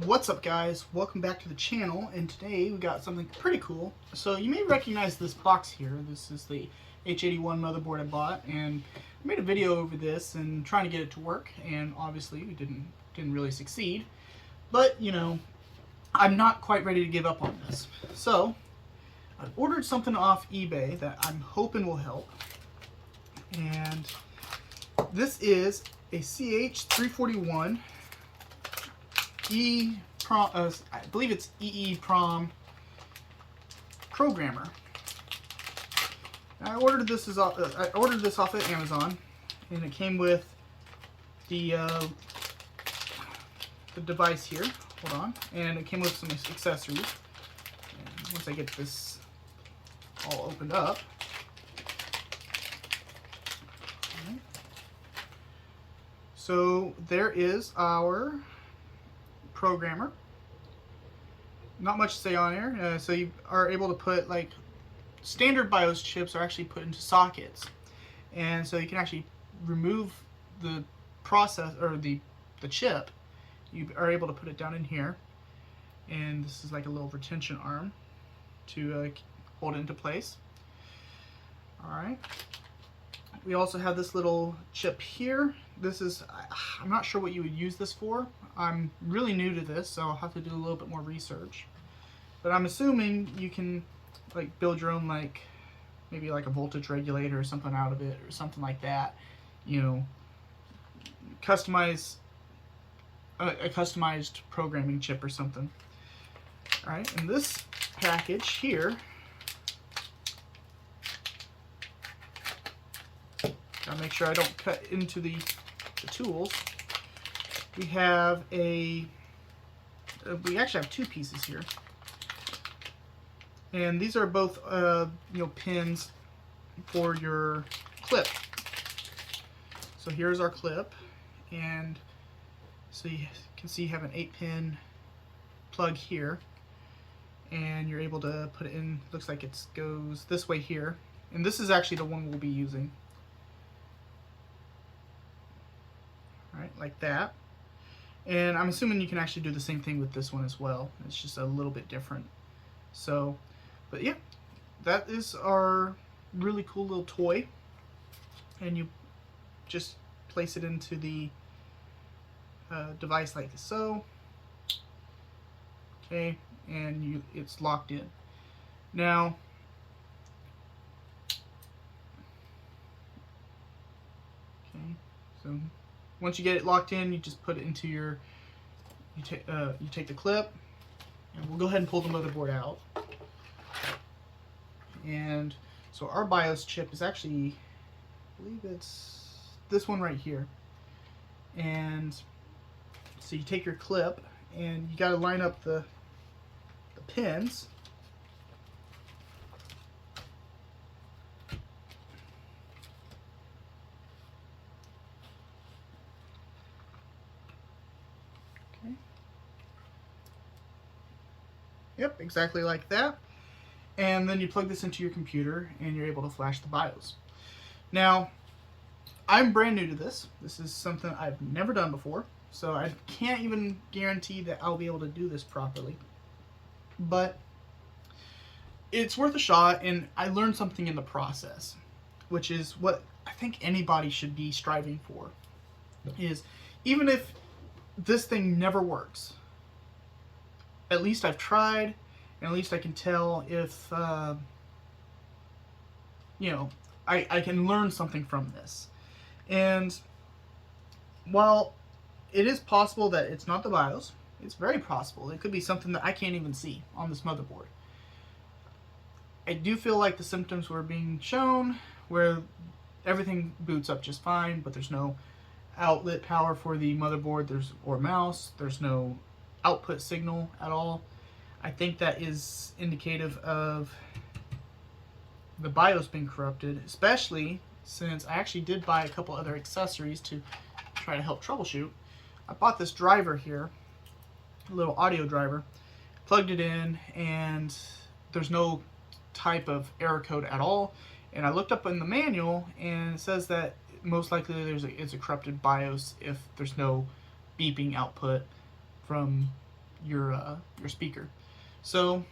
What's up, guys? Welcome back to the channel, and today we got something pretty cool. So you may recognize this box here. This is the H81 motherboard I bought, and I made a video over this and trying to get it to work, and obviously we didn't really succeed. But you know, I'm not quite ready to give up on this. So I've ordered something off eBay that I'm hoping will help, and this is a CH341 eeprom, I believe it's eeprom programmer. I ordered this off of Amazon, and it came with the device here. Hold on, and it came with some accessories. And once I get this all opened up, okay. So there is our programmer. Not much to say on here. So you are able to put, like, standard BIOS chips are actually put into sockets, and so you can actually remove the process or the chip. You are able to put it down in here, and this is like a little retention arm to hold it into place. Alright, we also have this little chip here. This is, I'm not sure what you would use this for. I'm really new to this, so I'll have to do a little bit more research. But I'm assuming you can, like, build your own, like, maybe like a voltage regulator or something out of it, or something like that. You know, customize a customized programming chip or something. Alright, and this package here, gotta make sure I don't cut into the tools. We have we actually have two pieces here, and these are both you know, pins for your clip. So here's our clip, and so you can see you have an 8-pin plug here, and you're able to put it in. Looks like it goes this way here, and this is actually the one we'll be using. Alright, like that. And I'm assuming you can actually do the same thing with this one as well. It's just a little bit different. So, but yeah, that is our really cool little toy. And you just place it into the device like so. Okay, and it's locked in. Now, okay, so once you get it locked in, you just put it into your, you take the clip, and we'll go ahead and pull the motherboard out. And so our BIOS chip is actually, I believe it's this one right here. And so you take your clip, and you got to line up the pins. Yep, exactly like that. And then you plug this into your computer, and you're able to flash the BIOS. Now, I'm brand new to this. This is something I've never done before, so I can't even guarantee that I'll be able to do this properly. But it's worth a shot, and I learned something in the process, which is what I think anybody should be striving for. Is even if this thing never works, at least I've tried, and at least I can tell if, you know, I can learn something from this. And while it is possible that it's not the BIOS, it's very possible. It could be something that I can't even see on this motherboard. I do feel like the symptoms were being shown, where everything boots up just fine, but there's no outlet power for the motherboard, or mouse, there's no output signal at all. I think that is indicative of the BIOS being corrupted, especially since I actually did buy a couple other accessories to try to help troubleshoot. I bought this driver here, a little audio driver, plugged it in, and there's no type of error code at all. And I looked up in the manual, and it says that most likely it's a corrupted BIOS if there's no beeping output from your speaker. So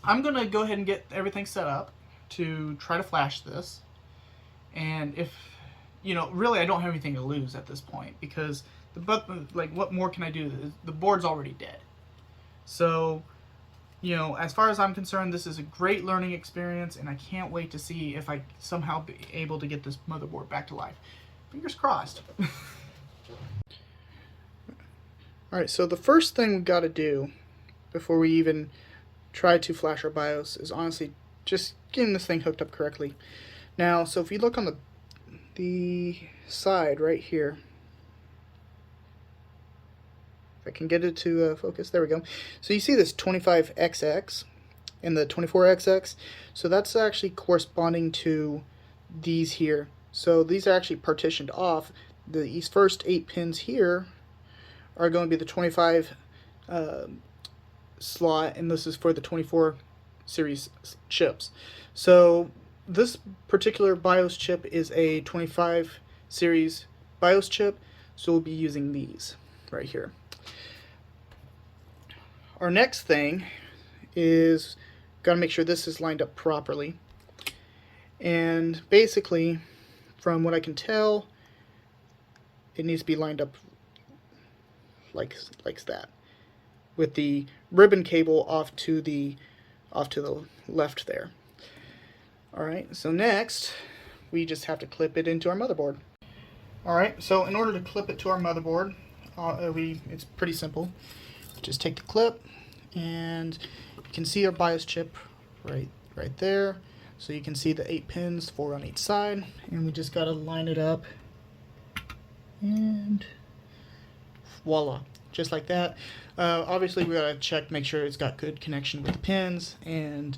I'm gonna go ahead and get everything set up to try to flash this. And if really, I don't have anything to lose at this point because what more can I do? The board's already dead. So as far as I'm concerned, this is a great learning experience, and I can't wait to see if I somehow be able to get this motherboard back to life. Fingers crossed. Alright, so the first thing we gotta do before we even try to flash our BIOS is honestly just getting this thing hooked up correctly. Now, so if you look on the side right here, if I can get it to focus, there we go. So you see this 25XX and the 24XX. So that's actually corresponding to these here. So these are actually partitioned off. These first 8 pins here are going to be the 25 slot, and this is for the 24 series chips. So this particular BIOS chip is a 25 series BIOS chip, so we'll be using these right here. Our next thing is got to make sure this is lined up properly. And basically, from what I can tell, it needs to be lined up like that, with the ribbon cable off to the left there. Alright, so next we just have to clip it into our motherboard. Alright, so in order to clip it to our motherboard, it's pretty simple. Just take the clip, and you can see our BIOS chip right there. So you can see the 8 pins, 4 on each side, and we just gotta line it up, and voila, just like that. Obviously we gotta check, make sure it's got good connection with the pins, and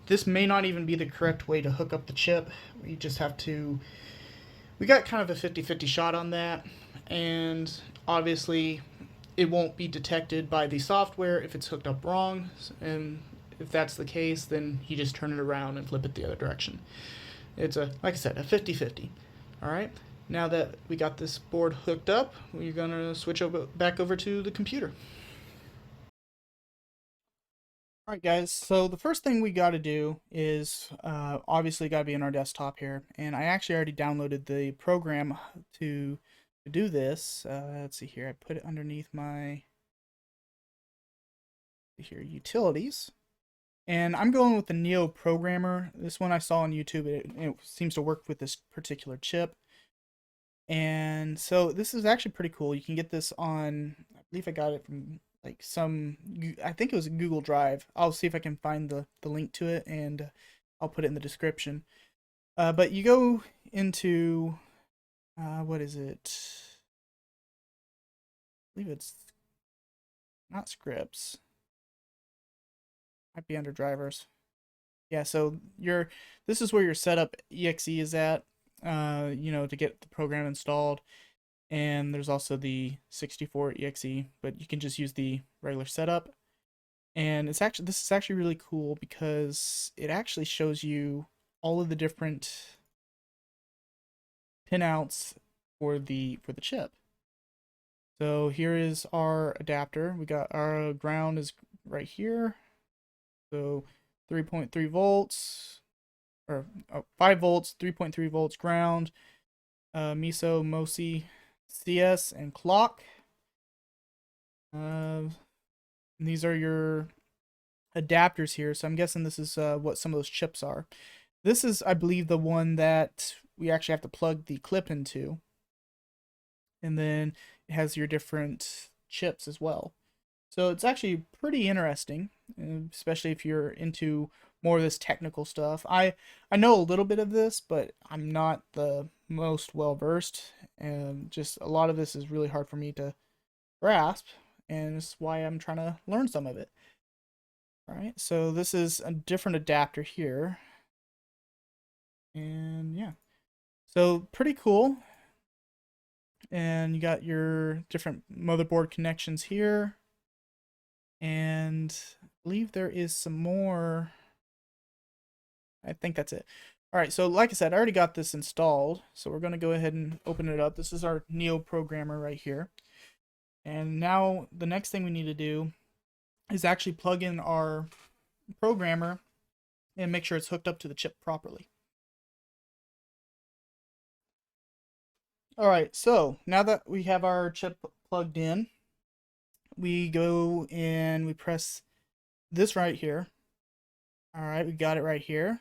this may not even be the correct way to hook up the chip. We just have to, we got kind of a 50-50 shot on that, and obviously it won't be detected by the software if it's hooked up wrong, and if that's the case, then you just turn it around and flip it the other direction. It's like I said, a 50-50. Alright, now that we got this board hooked up, we're going to switch back over to the computer. Alright guys, so the first thing we got to do is obviously got to be in our desktop here, and I actually already downloaded the program to do this. Let's see here, I put it underneath my utilities, and I'm going with the Neo Programmer. This one I saw on YouTube. It seems to work with this particular chip, and so this is actually pretty cool. You can get this on, I believe I got it from like I think it was a Google Drive. I'll see if I can find the link to it, and I'll put it in the description. But you go into what is it? I believe it's not scripts. Might be under drivers. Yeah, so this is where your setup exe is at, to get the program installed. And there's also the 64 exe, but you can just use the regular setup. And this is actually really cool because it actually shows you all of the different pinouts for the chip. So here is our adapter. We got our ground is right here. So 3.3 volts, or 5 volts, 3.3 volts ground, MISO, MOSI, CS, and clock. These are your adapters here, so I'm guessing this is what some of those chips are. This is, I believe, the one that we actually have to plug the clip into. And then it has your different chips as well. So it's actually pretty interesting, especially if you're into more of this technical stuff. I know a little bit of this, but I'm not the most well versed, and just a lot of this is really hard for me to grasp, and this is why I'm trying to learn some of it. Alright, so this is a different adapter here, and yeah, so pretty cool. And you got your different motherboard connections here, and I believe there is some more. I think that's it. Alright, so like I said, I already got this installed, so we're going to go ahead and open it up. This is our Neo Programmer right here. And now the next thing we need to do is actually plug in our programmer and make sure it's hooked up to the chip properly. All right, so now that we have our chip plugged in, we go and we press this right here. All right, we got it right here.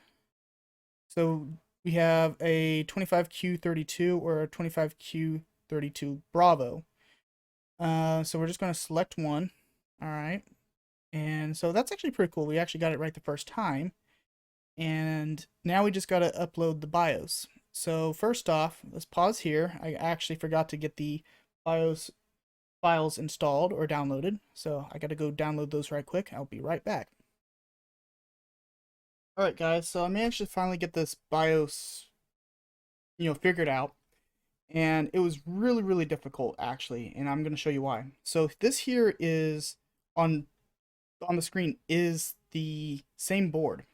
So we have a 25Q32 or a 25Q32 Bravo. So we're just going to select one. All right. And so that's actually pretty cool. We actually got it right the first time. And now we just got to upload the BIOS. So first off, let's pause here. I actually forgot to get the BIOS files installed or downloaded. So I got to go download those right quick. I'll be right back. Alright guys, so I managed to finally get this BIOS, figured out. And it was really, really difficult actually, and I'm going to show you why. So this here is on the screen is the same board.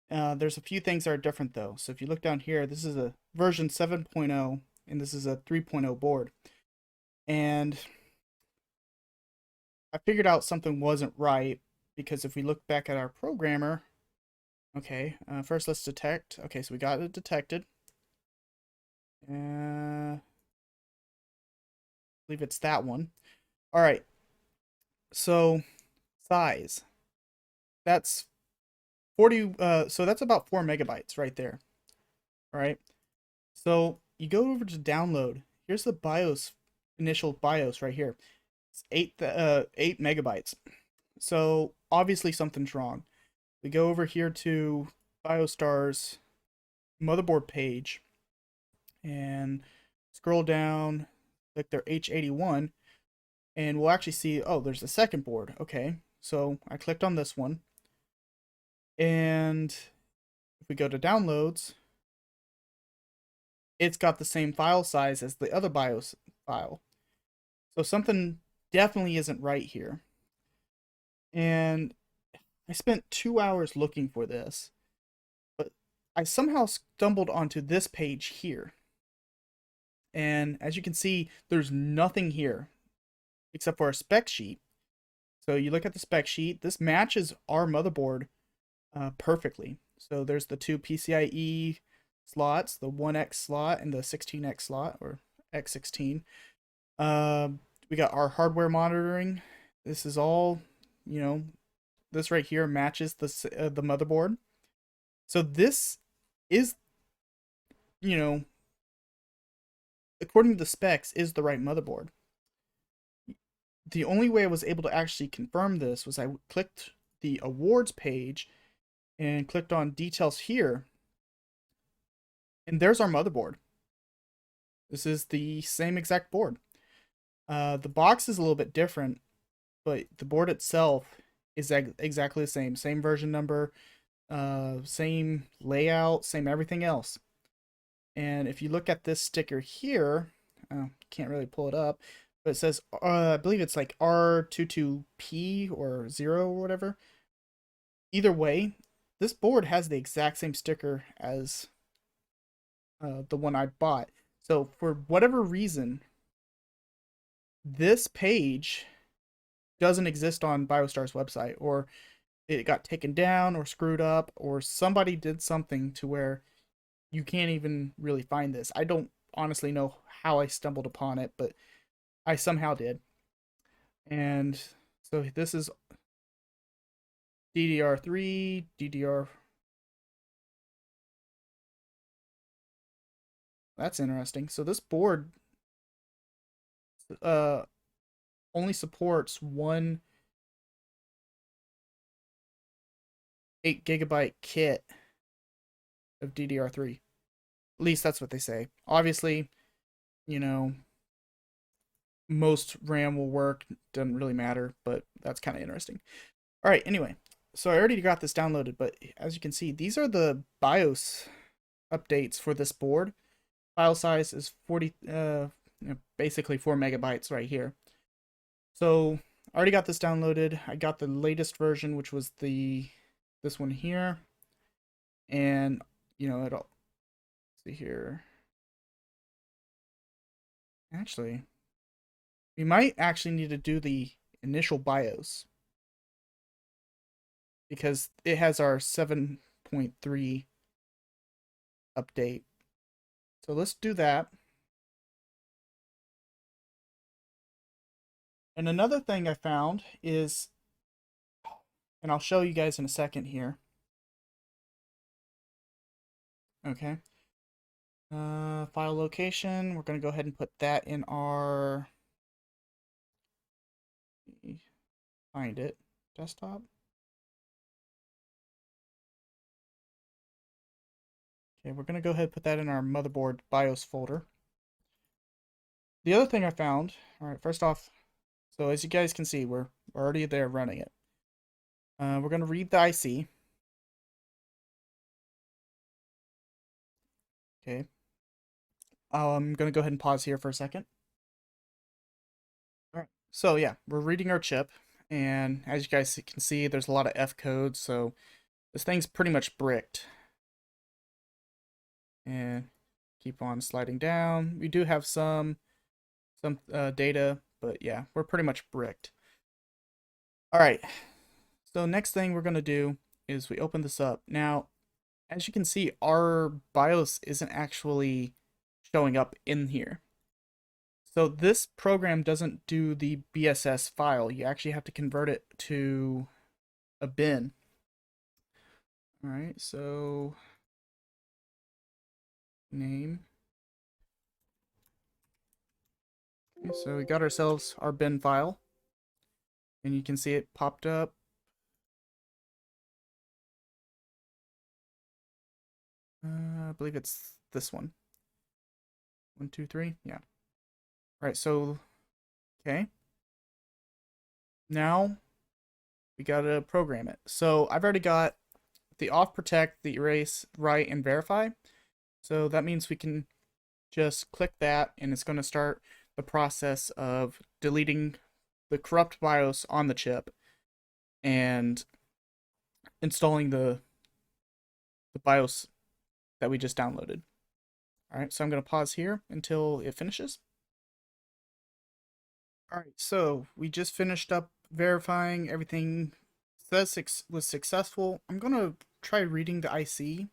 There's a few things that are different though. So if you look down here, this is a version 7.0 and this is a 3.0 board. And I figured out something wasn't right because if we look back at our programmer, okay, first let's detect. Okay, so we got it detected. I believe it's that one. All right. So size. That's 40. So that's about 4 megabytes right there. All right. So you go over to download. Here's the BIOS, initial BIOS right here. It's 8 megabytes. So obviously something's wrong. We go over here to BioStar's motherboard page and scroll down, click their H81, and we'll actually see, oh, there's a second board. Okay, so I clicked on this one, and if we go to downloads, it's got the same file size as the other BIOS file. So something definitely isn't right here. And I spent 2 hours looking for this, but I somehow stumbled onto this page here. And as you can see, there's nothing here except for a spec sheet. So you look at the spec sheet, this matches our motherboard perfectly. So there's the two PCIe slots, the 1X slot and the 16X slot, or X16. We got our hardware monitoring. This is all, this right here matches the motherboard. So this is, according to the specs, is the right motherboard. The only way I was able to actually confirm this was I clicked the awards page and clicked on details here, and there's our motherboard. This is the same exact board. The box is a little bit different, but the board itself is exactly the same. Same version number, same layout, same everything else. And if you look at this sticker here, can't really pull it up, but it says, I believe it's like R22P or 0 or whatever. Either way, this board has the exact same sticker as the one I bought. So for whatever reason, this page doesn't exist on BioStar's website, or it got taken down or screwed up, or somebody did something to where you can't even really find this. I don't honestly know how I stumbled upon it, but I somehow did. And so this is DDR3, DDR. That's interesting. So this board only supports one 8 GB kit of DDR3. At least that's what they say. Obviously, most RAM will work. Doesn't really matter, but that's kind of interesting. All right, anyway. So I already got this downloaded, but as you can see, these are the BIOS updates for this board. File size is 40, basically 4 megabytes right here. So I already got this downloaded. I got the latest version, which was this one here, and it'll see here. Actually, We might actually need to do the initial BIOS because it has our 7.3 update. So let's do that. And another thing I found is, and I'll show you guys in a second here. Okay. File location. We're going to go ahead and put that in our, find it, desktop. Okay, we're going to go ahead and put that in our motherboard BIOS folder. The other thing I found, all right, first off, so as you guys can see, we're already there running it. We're going to read the IC. Okay. I'm going to go ahead and pause here for a second. All right. So yeah, we're reading our chip, and as you guys can see, there's a lot of F codes, so this thing's pretty much bricked. And keep on sliding down. We do have some data, but yeah, we're pretty much bricked. All right. So next thing we're going to do is we open this up. Now, as you can see, our BIOS isn't actually showing up in here. So this program doesn't do the BSS file. You actually have to convert it to a bin. All right, so name. Okay, so we got ourselves our bin file, and you can see it popped up. I believe it's this one. 1, 2, 3. Yeah. All right. So, okay. Now we gotta program it. So I've already got the off, protect, the erase, write, and verify. So that means we can just click that, and it's going to start the process of deleting the corrupt BIOS on the chip and installing the BIOS that we just downloaded. All right, so I'm going to pause here until it finishes. All right, so we just finished up verifying everything was successful. I'm going to try reading the IC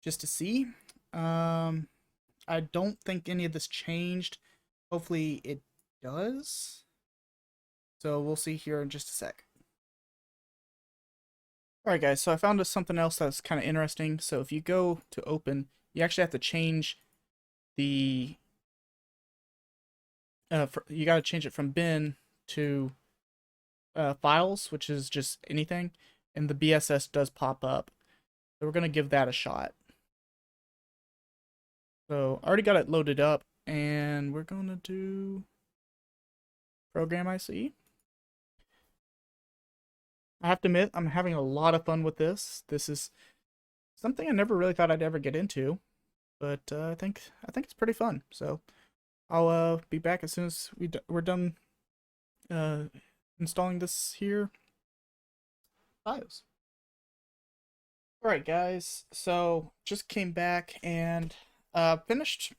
just to see. I don't think any of this changed. Hopefully it does. So we'll see here in just a sec. Alright guys, so I found something else that's kind of interesting. So if you go to open, you actually have to change the you got to change it from bin to files, which is just anything, and the BSS does pop up. So we're going to give that a shot. So I already got it loaded up, and we're going to do program IC. I have to admit, I'm having a lot of fun with this. This is something I never really thought I'd ever get into, but I think it's pretty fun. So I'll be back as soon as we're done installing this here BIOS. All right, guys. So just came back and finished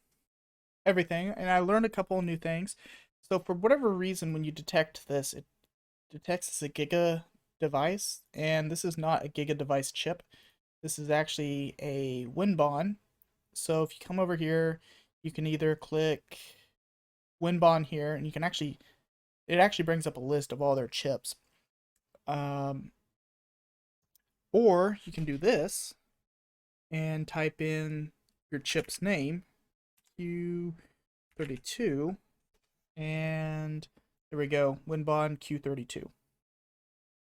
everything, and I learned a couple of new things. So for whatever reason, when you detect this, it detects as a Giga device, and this is not a Giga device chip. This is actually a WinBond. So if you come over here, you can either click WinBond here, and you can actually, it actually brings up a list of all their chips. Or you can do this and type in your chip's name, Q32, and there we go, WinBond Q32.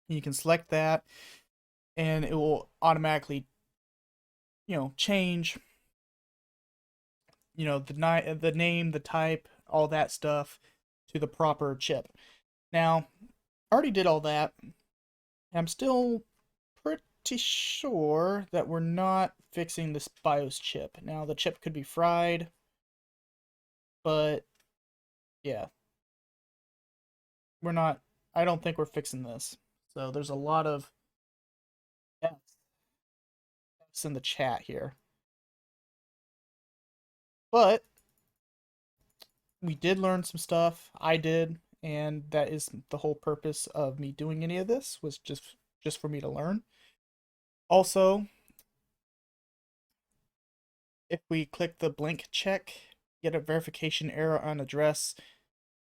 You can select that, and it will automatically, change, the name, the type, all that stuff to the proper chip. Now, I already did all that. I'm still pretty sure that we're not fixing this BIOS chip. Now, the chip could be fried, but yeah, we're not, I don't think we're fixing this. So there's a lot of F's in the chat here. But we did learn some stuff. I did, and that is the whole purpose of me doing any of this, was just for me to learn. Also, if we click the blank check, get a verification error on address,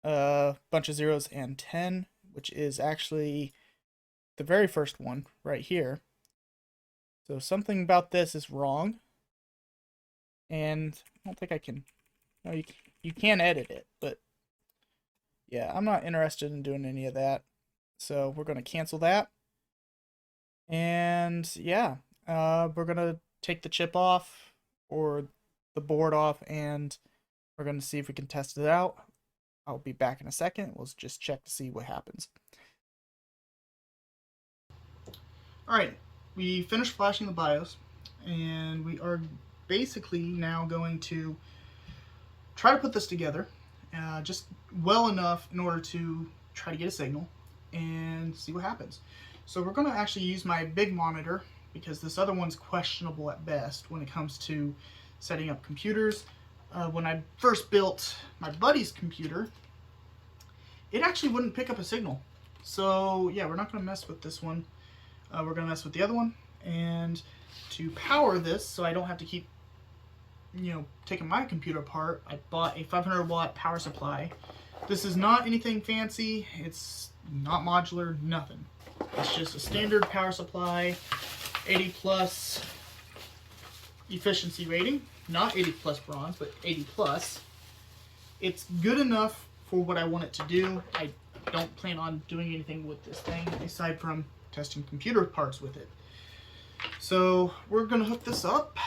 bunch of zeros and 10, which is actually the very first one right here. So something about this is wrong, and I don't think I can. No, you can edit it, but yeah, I'm not interested in doing any of that. So we're gonna cancel that, and yeah, we're gonna take the chip off or the board off, and we're gonna see if we can test it out. I'll be back in a second. We'll just check to see what happens. Alright, we finished flashing the BIOS, and we are basically now going to try to put this together just well enough in order to try to get a signal and see what happens. So we're going to actually use my big monitor, because this other one's questionable at best when it comes to setting up computers. When I first built my buddy's computer, it actually wouldn't pick up a signal. So yeah, we're not going to mess with this one. We're going to mess with the other one. And to power this, so I don't have to keep taking my computer apart, I bought a 500 watt power supply. This is not anything fancy. It's not modular, nothing. It's just a standard power supply, 80 plus efficiency rating. Not 80 plus bronze, but 80 plus. It's good enough for what I want it to do. I don't plan on doing anything with this thing aside from testing computer parts with it. So we're gonna hook this up,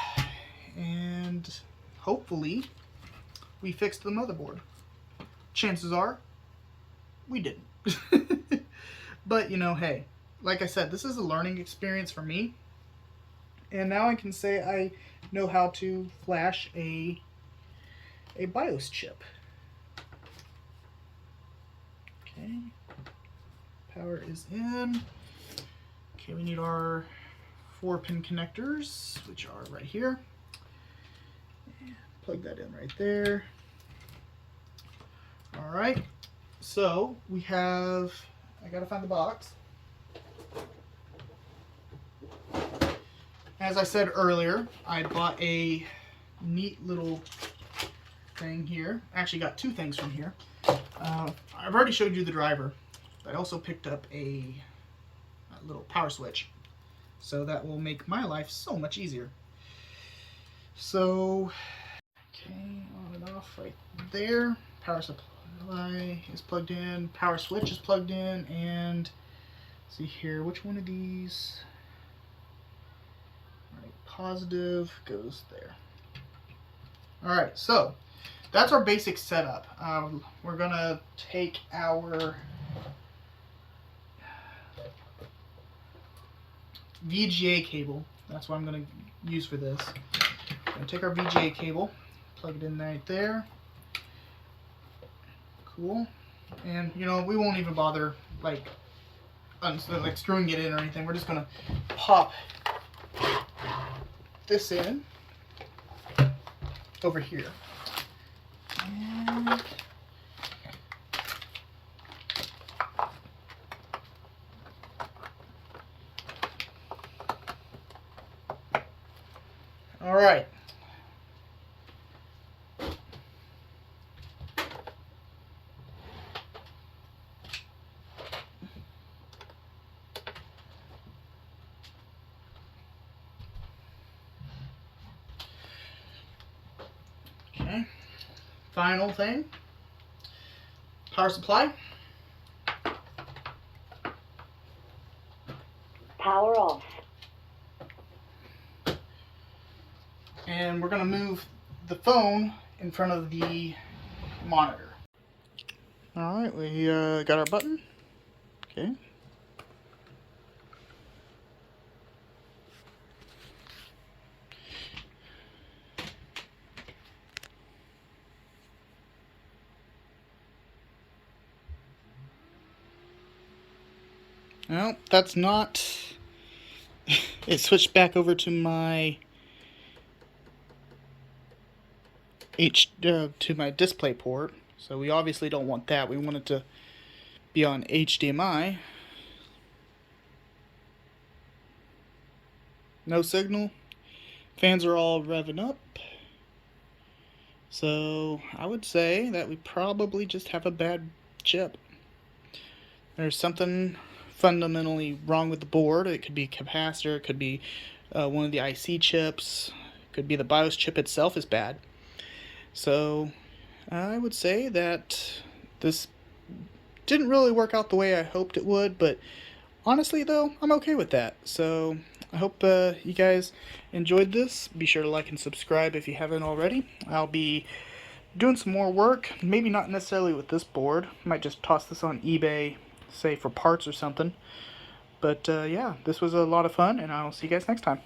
and hopefully we fixed the motherboard. Chances are we didn't. But hey, like I said, this is a learning experience for me, and now I can say I know how to flash a BIOS chip. Okay, power is in. Okay, we need our 4-pin connectors, which are right here. Plug that in right there. All right, so we have, I gotta find the box. As I said earlier, I bought a neat little thing here. I actually got two things from here. I've already showed you the driver. I also picked up a little power switch, so that will make my life so much easier. So, okay, on and off right there. Power supply is plugged in, power switch is plugged in, and see here, which one of these? All right, positive goes there. All right, so that's our basic setup. We're gonna take our VGA cable. That's what I'm gonna use for this. I'm gonna take our VGA cable, plug it in right there. Cool. And we won't even bother like screwing it in or anything. We're just gonna pop this in over here. And all right. Okay. Final thing. Power supply. Power off. And we're going to move the phone in front of the monitor. Alright, we got our button. Okay. Well, that's not... It switched back over to my to my display port. So we obviously don't want that. We want it to be on HDMI. No signal. Fans are all revving up. So I would say that we probably just have a bad chip. There's something fundamentally wrong with the board. It could be capacitor, it could be one of the IC chips, it could be the BIOS chip itself is bad. So I would say that this didn't really work out the way I hoped it would, but honestly though, I'm okay with that. So I hope you guys enjoyed this. Be sure to like and subscribe if you haven't already. I'll be doing some more work, maybe not necessarily with this board. Might just toss this on eBay, say for parts or something. But yeah, this was a lot of fun, and I'll see you guys next time.